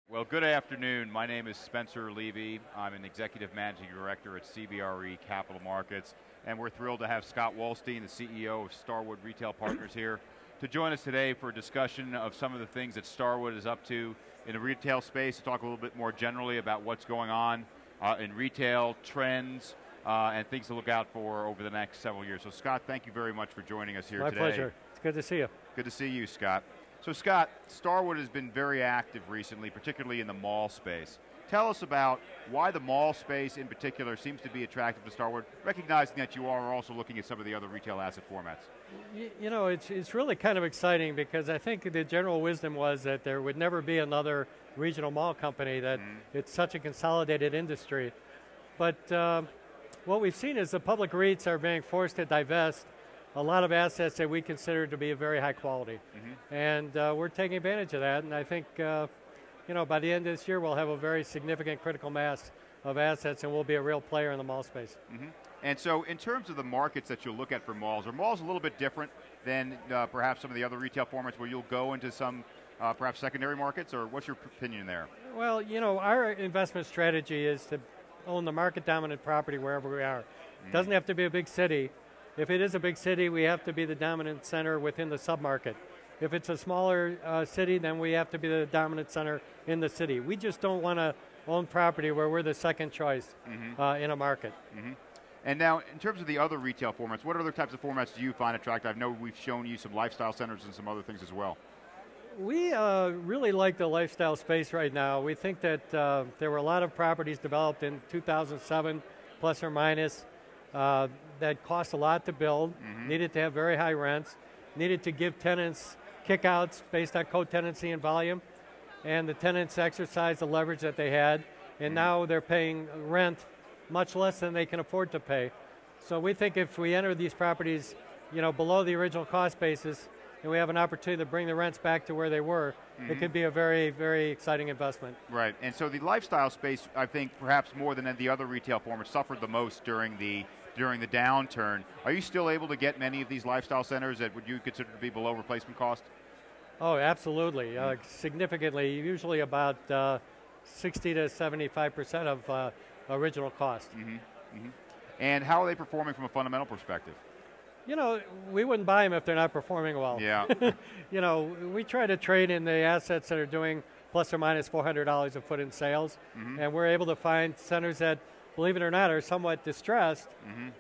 Well, good afternoon. My name is Spencer Levy. I'm an Executive Managing Director at CBRE Capital Markets, and we're thrilled to have Scott Wolstein, the CEO of Starwood Retail Partners here, to join us today for a discussion of some of the things that Starwood is up to in the retail space, to talk a little bit more generally about what's going on in retail, trends, and things to look out for over the next several years. So Scott, thank you very much for joining us here today. My pleasure. It's good to see you. Good to see you, Scott. So Scott, Starwood has been very active recently, particularly in the mall space. Tell us about why the mall space in particular seems to be attractive to Starwood, recognizing that you are also looking at some of the other retail asset formats. You know, it's really kind of exciting because I think the general wisdom was that there would never be another regional mall company, that it's such a consolidated industry. But what we've seen is the public REITs are being forced to divest a lot of assets that we consider to be of very high quality. And we're taking advantage of that, and I think you know, by the end of this year we'll have a very significant critical mass of assets and we'll be a real player in the mall space. And so in terms of the markets that you'll look at for malls, are malls a little bit different than perhaps some of the other retail formats where you'll go into some perhaps secondary markets, or what's your opinion there? Well, you know, our investment strategy is to own the market dominant property wherever we are. It doesn't have to be a big city. If it is a big city, we have to be the dominant center within the submarket. If it's a smaller city, then we have to be the dominant center in the city. We just don't want to own property where we're the second choice in a market. And now, in terms of the other retail formats, what other types of formats do you find attractive? I know we've shown you some lifestyle centers and some other things as well. We really like the lifestyle space right now. We think that there were a lot of properties developed in 2007, plus or minus, that cost a lot to build, needed to have very high rents, needed to give tenants kickouts based on co-tenancy and volume, and the tenants exercised the leverage that they had, and now they're paying rent much less than they can afford to pay. So we think if we enter these properties, you know, below the original cost basis, and we have an opportunity to bring the rents back to where they were, it could be a very, very exciting investment. Right, and so the lifestyle space, I think, perhaps more than the other retail formats, suffered the most during the downturn. Are you still able to get many of these lifestyle centers that would you consider to be below replacement cost? Oh, absolutely, significantly, usually about 60 to 75% of original cost. And how are they performing from a fundamental perspective? You know, we wouldn't buy them if they're not performing well. Yeah. You know, we try to trade in the assets that are doing plus or minus $400 a foot in sales, and we're able to find centers that, believe it or not, are somewhat distressed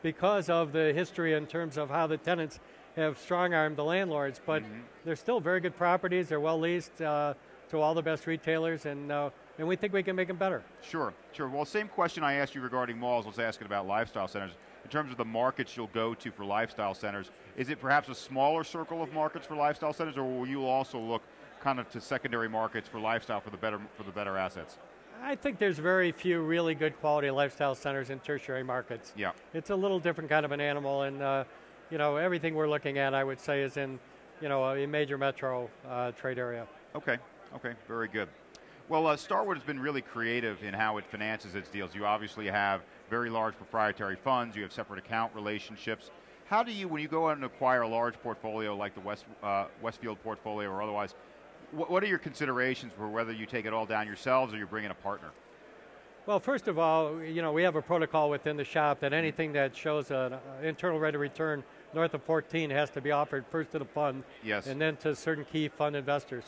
because of the history in terms of how the tenants have strong-armed the landlords. But they're still very good properties. They're well leased to all the best retailers, and we think we can make them better. Sure. Well, same question I asked you regarding malls, let's ask it about lifestyle centers. In terms of the markets you'll go to for lifestyle centers, is it perhaps a smaller circle of markets for lifestyle centers, or will you also look kind of to secondary markets for lifestyle for the better assets? I think there's very few really good quality lifestyle centers in tertiary markets. Yeah. It's a little different kind of an animal, and you know, everything we're looking at, I would say, is in, you know, a major metro trade area. Okay, very good. Well, Starwood has been really creative in how it finances its deals. You obviously have very large proprietary funds. You have separate account relationships. How do you, when you go out and acquire a large portfolio like the Westfield portfolio or otherwise, what are your considerations for whether you take it all down yourselves or you bring in a partner? Well, first of all, you know, we have a protocol within the shop that anything that shows an internal rate of return north of 14 has to be offered first to the fund, and then to certain key fund investors.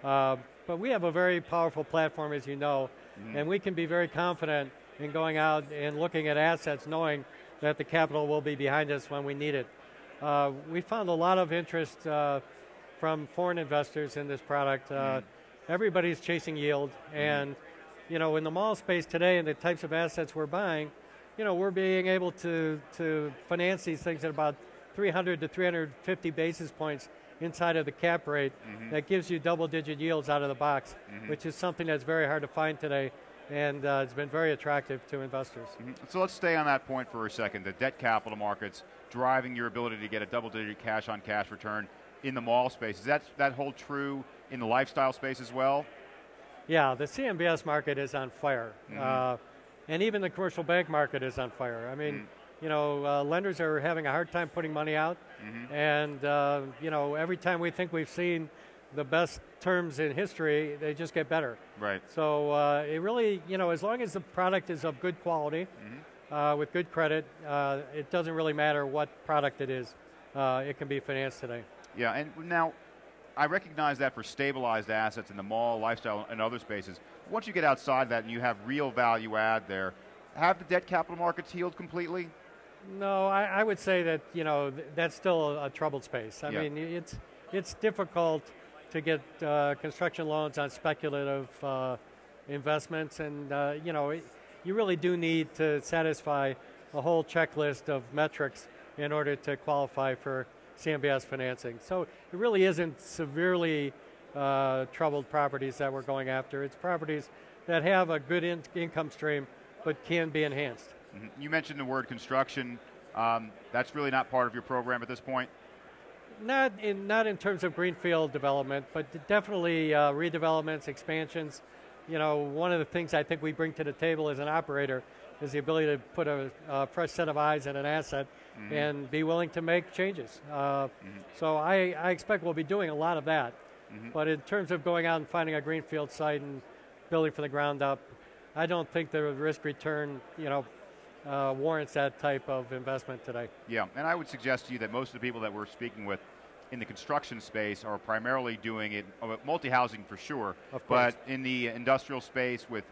But we have a very powerful platform, as you know, and we can be very confident in going out and looking at assets knowing that the capital will be behind us when we need it. We found a lot of interest from foreign investors in this product. Everybody's chasing yield, and you know, in the mall space today and the types of assets we're buying, you know, we're being able to finance these things at about 300 to 350 basis points inside of the cap rate. That gives you double-digit yields out of the box, which is something that's very hard to find today, and it's been very attractive to investors. So let's stay on that point for a second. The debt capital markets driving your ability to get a double-digit cash-on-cash return in the mall space. Does that hold true in the lifestyle space as well? Yeah, the CMBS market is on fire, and even the commercial bank market is on fire. I mean, you know, lenders are having a hard time putting money out, and you know, every time we think we've seen the best terms in history, they just get better. Right. So it really, as long as the product is of good quality, with good credit, it doesn't really matter what product it is. It can be financed today. Yeah, and now I recognize that for stabilized assets in the mall, lifestyle, and other spaces. Once you get outside that and you have real value add there, have the debt capital markets healed completely? No, I would say that that's still a troubled space. I mean, it's difficult to get construction loans on speculative investments, and you really do need to satisfy a whole checklist of metrics in order to qualify for CMBS financing. So it really isn't severely troubled properties that we're going after. It's properties that have a good income stream but can be enhanced. Mm-hmm. You mentioned the word construction. That's really not part of your program at this point? Not in terms of greenfield development, but definitely redevelopments, expansions. One of the things I think we bring to the table as an operator is the ability to put a fresh set of eyes in an asset and be willing to make changes. So I expect we'll be doing a lot of that. But in terms of going out and finding a greenfield site and building from the ground up, I don't think the risk return, warrants that type of investment today. Yeah, and I would suggest to you that most of the people that we're speaking with in the construction space are primarily doing it, multi-housing for sure, but in the industrial space with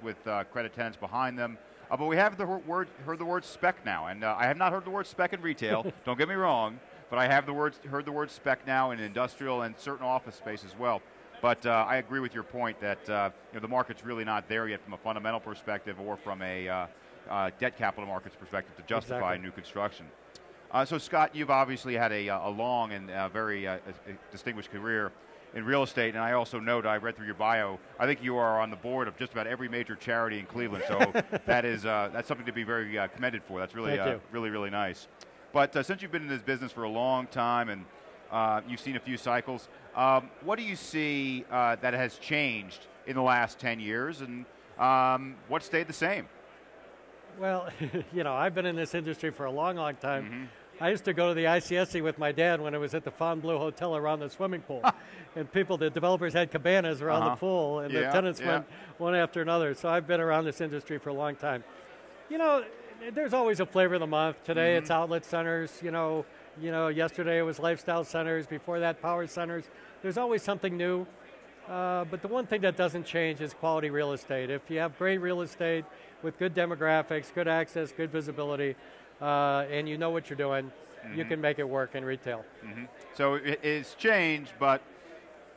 credit tenants behind them. But we have heard the word spec now, and I have not heard the word spec in retail, don't get me wrong, but I have heard the word spec now in industrial and certain office space as well. But I agree with your point that the market's really not there yet from a fundamental perspective or from a debt capital markets perspective to justify new construction. So Scott, you've obviously had a long and very distinguished career in real estate, and I also note, I read through your bio, I think you are on the board of just about every major charity in Cleveland, so that's something to be very commended for. That's really, really nice. But since you've been in this business for a long time and you've seen a few cycles, what do you see that has changed in the last 10 years, and what stayed the same? Well, I've been in this industry for a long, long time. I used to go to the ICSC with my dad when it was at the Fontainebleau Hotel around the swimming pool. And the developers had cabanas around the pool, and the tenants went one after another. So I've been around this industry for a long time. There's always a flavor of the month. Today it's outlet centers. Yesterday it was lifestyle centers. Before that, power centers. There's always something new. But the one thing that doesn't change is quality real estate. If you have great real estate with good demographics, good access, good visibility, and you know what you're doing, you can make it work in retail. So it's changed, but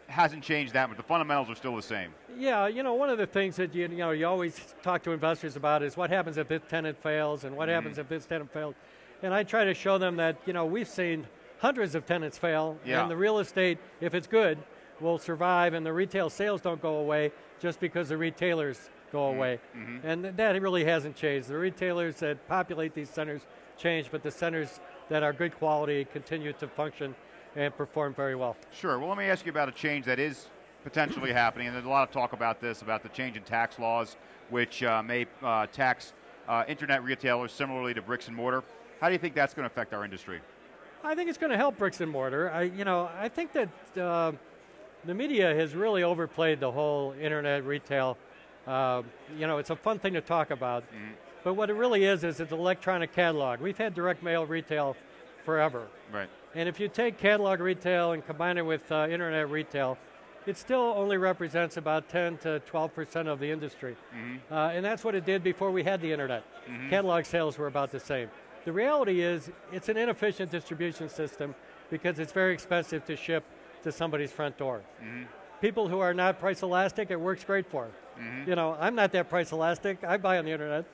hasn't changed that much. The fundamentals are still the same. Yeah, one of the things that you always talk to investors about is what happens if this tenant fails and what happens if this tenant fails. And I try to show them that, we've seen hundreds of tenants fail, and the real estate, if it's good, will survive, and the retail sales don't go away just because the retailers go away. And that really hasn't changed. The retailers that populate these centers change, but the centers that are good quality continue to function and perform very well. Sure. Well, let me ask you about a change that is potentially happening, and there's a lot of talk about this, about the change in tax laws, which may tax internet retailers similarly to bricks and mortar. How do you think that's going to affect our industry? I think it's going to help bricks and mortar. I think that the media has really overplayed the whole internet retail. It's a fun thing to talk about, but what it really is it's electronic catalog. We've had direct mail retail forever. Right. And if you take catalog retail and combine it with internet retail, it still only represents about 10 to 12% of the industry. And that's what it did before we had the internet. Catalog sales were about the same. The reality is it's an inefficient distribution system because it's very expensive to ship to somebody's front door. People who are not price elastic, it works great for them. I'm not that price elastic. I buy on the internet.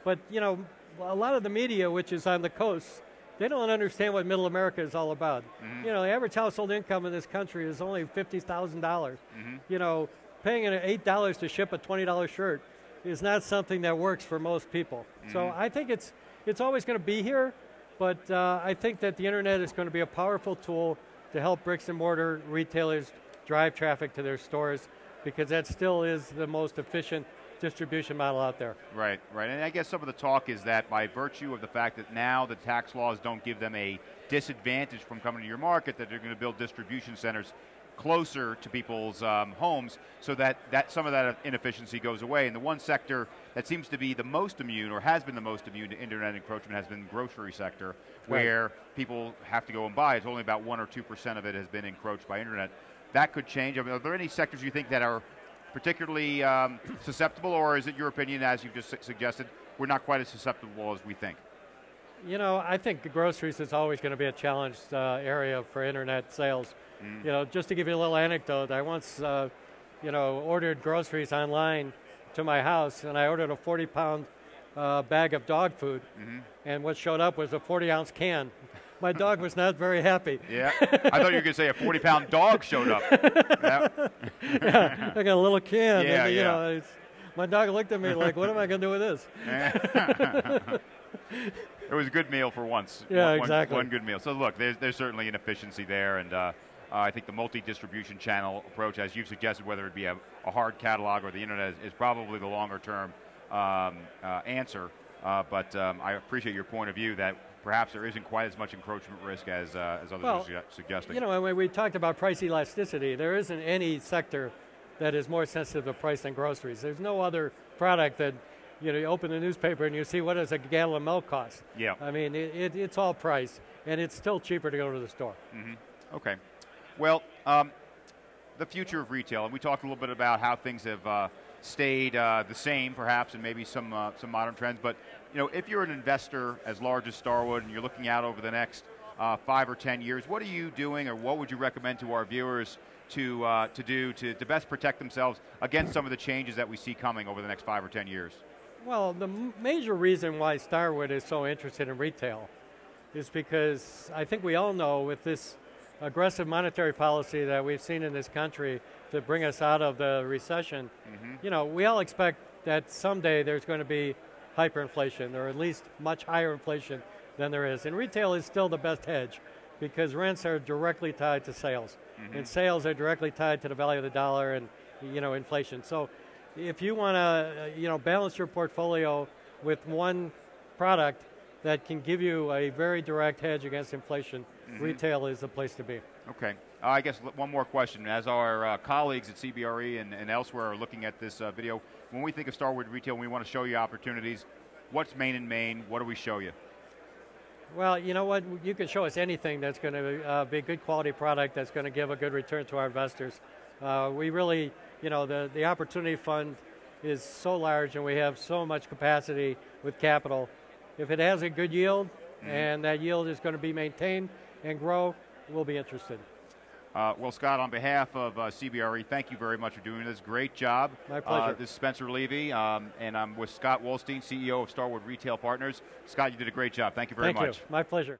But, a lot of the media, which is on the coast, they don't understand what middle America is all about. The average household income in this country is only $50,000. Paying $8 to ship a $20 shirt is not something that works for most people. So I think it's always going to be here, but I think that the internet is going to be a powerful tool to help bricks and mortar retailers drive traffic to their stores, because that still is the most efficient distribution model out there. Right. And I guess some of the talk is that by virtue of the fact that now the tax laws don't give them a disadvantage from coming to your market, that they're going to build distribution centers, closer to people's homes, so that some of that inefficiency goes away. And the one sector that seems to be the most immune, or has been the most immune to internet encroachment, has been the grocery sector, where people have to go and buy. It's only about 1 or 2% of it has been encroached by internet. That could change. I mean, are there any sectors you think that are particularly susceptible, or is it your opinion, as you've just suggested, we're not quite as susceptible as we think? You know, I think the groceries is always going to be a challenged area for internet sales. You know, just to give you a little anecdote, I once, ordered groceries online to my house, and I ordered a 40-pound bag of dog food, and what showed up was a 40-ounce can. My dog was not very happy. Yeah, I thought you were going to say a 40-pound dog showed up. Yeah, I got a little can. Yeah, and, you know, my dog looked at me like, what am I going to do with this? It was a good meal for once. Yeah, exactly. One good meal. So look, there's certainly an efficiency there, and I think the multi-distribution channel approach, as you've suggested, whether it be a hard catalog or the internet, is probably the longer-term answer. But I appreciate your point of view that perhaps there isn't quite as much encroachment risk as others are suggesting. You know, when we talked about price elasticity, there isn't any sector that is more sensitive to price than groceries. There's no other product that, you know, you open the newspaper and you see what does a gallon of milk cost. Yeah. I mean, it's all price, and it's still cheaper to go to the store. Okay. Well, the future of retail, and we talked a little bit about how things have stayed the same, perhaps, and maybe some modern trends. But you know, if you're an investor as large as Starwood and you're looking out over the next 5 or 10 years, what are you doing, or what would you recommend to our viewers to do to best protect themselves against some of the changes that we see coming over the next 5 or 10 years? Well, the major reason why Starwood is so interested in retail is because I think we all know, with this aggressive monetary policy that we've seen in this country to bring us out of the recession, you know, we all expect that someday there's going to be hyperinflation, or at least much higher inflation than there is. And retail is still the best hedge because rents are directly tied to sales, and sales are directly tied to the value of the dollar and, you know, inflation. So if you want to, you know, balance your portfolio with one product that can give you a very direct hedge against inflation, retail is the place to be. Okay. I guess one more question. As our colleagues at CBRE and elsewhere are looking at this video, when we think of Starwood Retail, we want to show you opportunities. What's main in Maine? What do we show you? Well, you know what? You can show us anything that's going to be a good quality product that's going to give a good return to our investors. We really, you know, the Opportunity Fund is so large, and we have so much capacity with capital. If it has a good yield, and that yield is going to be maintained and grow, we'll be interested. Well, Scott, on behalf of CBRE, thank you very much for doing this. Great job. My pleasure. This is Spencer Levy, and I'm with Scott Wolstein, CEO of Starwood Retail Partners. Scott, you did a great job. Thank you very much. Thank you. My pleasure.